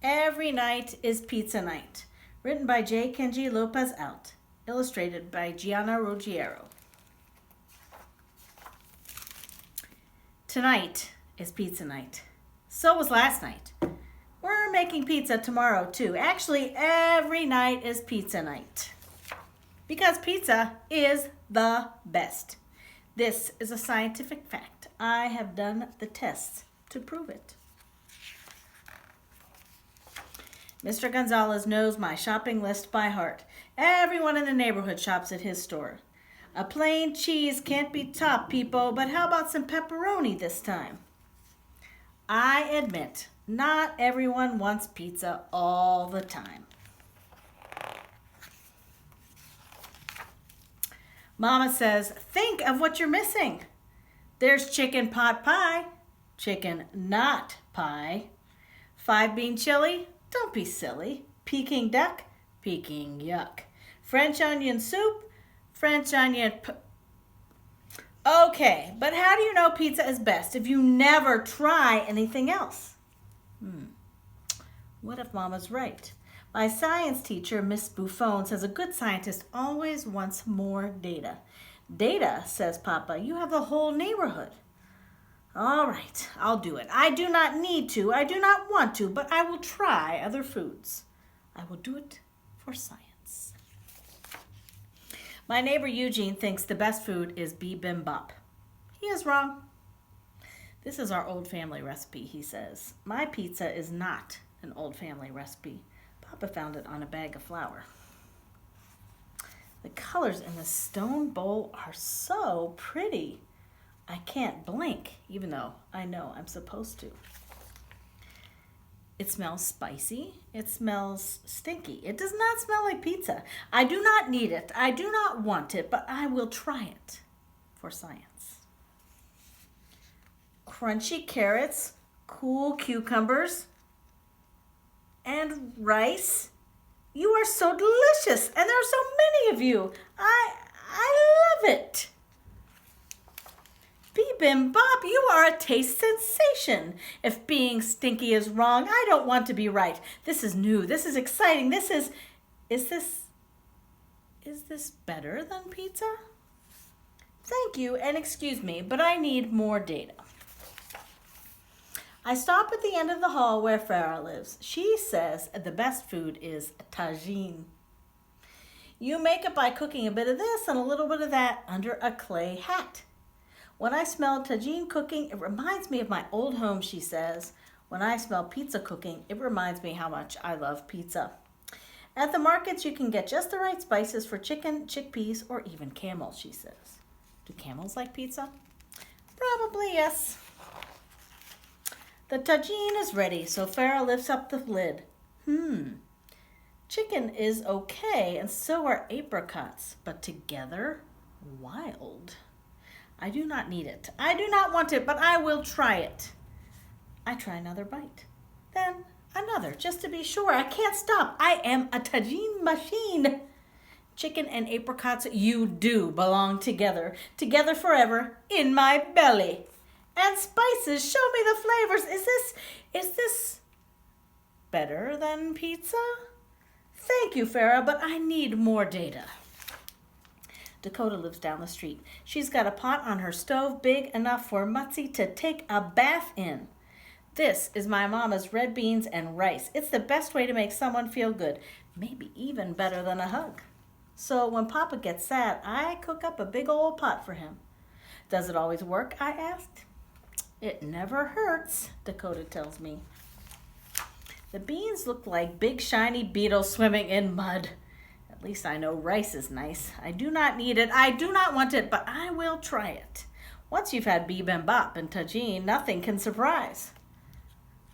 Every Night is Pizza Night. Written by J. Kenji Lopez Alt. Illustrated by Gianna Ruggiero. Tonight is pizza night. So was last night. We're making pizza tomorrow too. Actually, every night is pizza night. Because pizza is the best. This is a scientific fact. I have done the tests to prove it. Mr. Gonzalez knows my shopping list by heart. Everyone in the neighborhood shops at his store. A plain cheese can't be topped, people, but how about some pepperoni this time? I admit, not everyone wants pizza all the time. Mama says, think of what you're missing. There's chicken pot pie, chicken not pie. 5-bean chili, don't be silly. Peking duck, Peking yuck. French onion soup, French onion Okay, but how do you know pizza is best if you never try anything else? What if Mama's right? My science teacher, Miss Buffon, says a good scientist always wants more data. Data, says Papa, you have the whole neighborhood. All right, I'll do it. I do not need to, I do not want to, but I will try other foods. I will do it for science. My neighbor Eugene thinks the best food is bibimbap. He is wrong. This is our old family recipe, he says. My pizza is not an old family recipe. Papa found it on a bag of flour. The colors in the stone bowl are so pretty. I can't blink, even though I know I'm supposed to. It smells spicy. It smells stinky. It does not smell like pizza. I do not need it. I do not want it, but I will try it for science. Crunchy carrots, cool cucumbers, and rice. You are so delicious, and there are so many of you. I love it. Bibimbap, you are a taste sensation. If being stinky is wrong, I don't want to be right. This is new. This is exciting. Is this better than pizza? Thank you, and excuse me, but I need more data. I stop at the end of the hall where Farah lives. She says the best food is tagine. You make it by cooking a bit of this and a little bit of that under a clay hat. When I smell tagine cooking, it reminds me of my old home, she says. When I smell pizza cooking, it reminds me how much I love pizza. At the markets, you can get just the right spices for chicken, chickpeas, or even camel, she says. Do camels like pizza? Probably yes. The tagine is ready, so Farah lifts up the lid. Chicken is okay, and so are apricots, but together, wild. I do not need it. I do not want it, but I will try it. I try another bite. Then another, just to be sure. I can't stop. I am a tagine machine. Chicken and apricots, you do belong together. Together forever, in my belly. And spices, show me the flavors. Is this better than pizza? Thank you, Farah, but I need more data. Dakota lives down the street. She's got a pot on her stove big enough for Mutzi to take a bath in. This is my mama's red beans and rice. It's the best way to make someone feel good, maybe even better than a hug. So when Papa gets sad, I cook up a big old pot for him. Does it always work? I asked. It never hurts, Dakota tells me. The beans look like big shiny beetles swimming in mud. At least I know rice is nice. I do not need it. I do not want it, but I will try it. Once you've had bibimbap and tagine, nothing can surprise.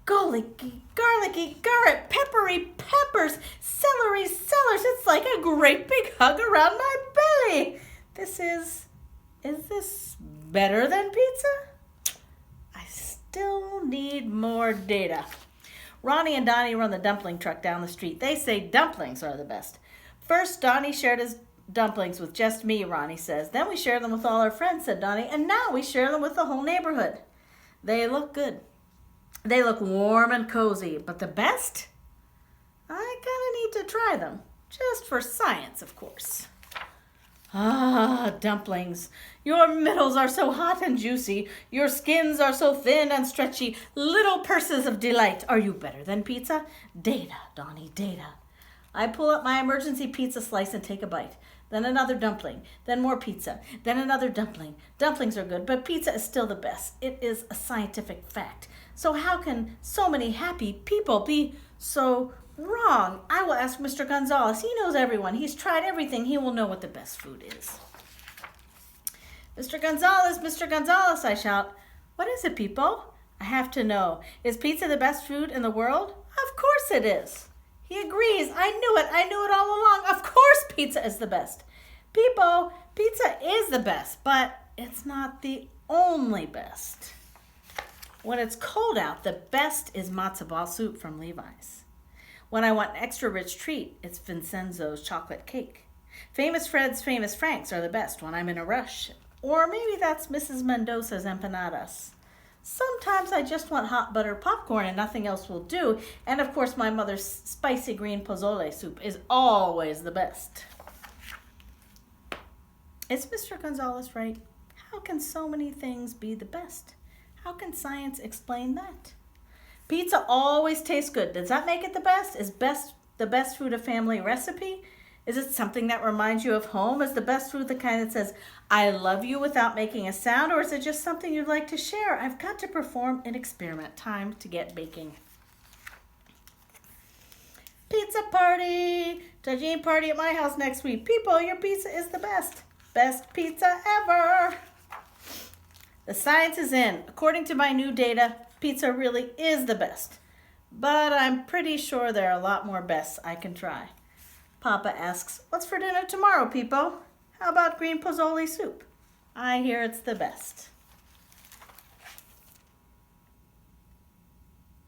Garlicky, garlic, peppery peppers, celery, cellars. It's like a great big hug around my belly. Is this better than pizza? I still need more data. Ronnie and Donnie run the dumpling truck down the street. They say dumplings are the best. First, Donnie shared his dumplings with just me, Ronnie says. Then we share them with all our friends, said Donnie. And now we share them with the whole neighborhood. They look good. They look warm and cozy. But the best I kind of need to try them, just for science, of course. Ah, dumplings. Your middles are so hot and juicy. Your skins are so thin and stretchy. Little purses of delight. Are you better than pizza? Data, Donnie, data. I pull up my emergency pizza slice and take a bite. Then another dumpling. Then more pizza. Then another dumpling. Dumplings are good, but pizza is still the best. It is a scientific fact. So how can so many happy people be so wrong? I will ask Mr. Gonzalez. He knows everyone. He's tried everything. He will know what the best food is. Mr. Gonzalez, I shout. What is it, people? I have to know. Is pizza the best food in the world? Of course it is. He agrees. I knew it all along. Of course pizza is the best. People, pizza is the best, but it's not the only best. When it's cold out, the best is matzo ball soup from Levi's. When I want an extra rich treat, it's Vincenzo's chocolate cake. Famous Fred's Famous Franks are the best when I'm in a rush. Or maybe that's Mrs. Mendoza's empanadas. Sometimes I just want hot butter popcorn and nothing else will do. And of course my mother's spicy green pozole soup is always the best. Is Mr. Gonzalez right? How can so many things be the best? How can science explain that? Pizza always tastes good. Does that make it the best? Is the best food a family recipe? Is it something that reminds you of home? Is the best food the kind that says, I love you without making a sound? Or is it just something you'd like to share? I've got to perform an experiment. Time to get baking. Pizza party! Tajine party at my house next week. People, your pizza is the best. Best pizza ever! The science is in. According to my new data, pizza really is the best. But I'm pretty sure there are a lot more bests I can try. Papa asks, what's for dinner tomorrow, people? How about green pozole soup? I hear it's the best.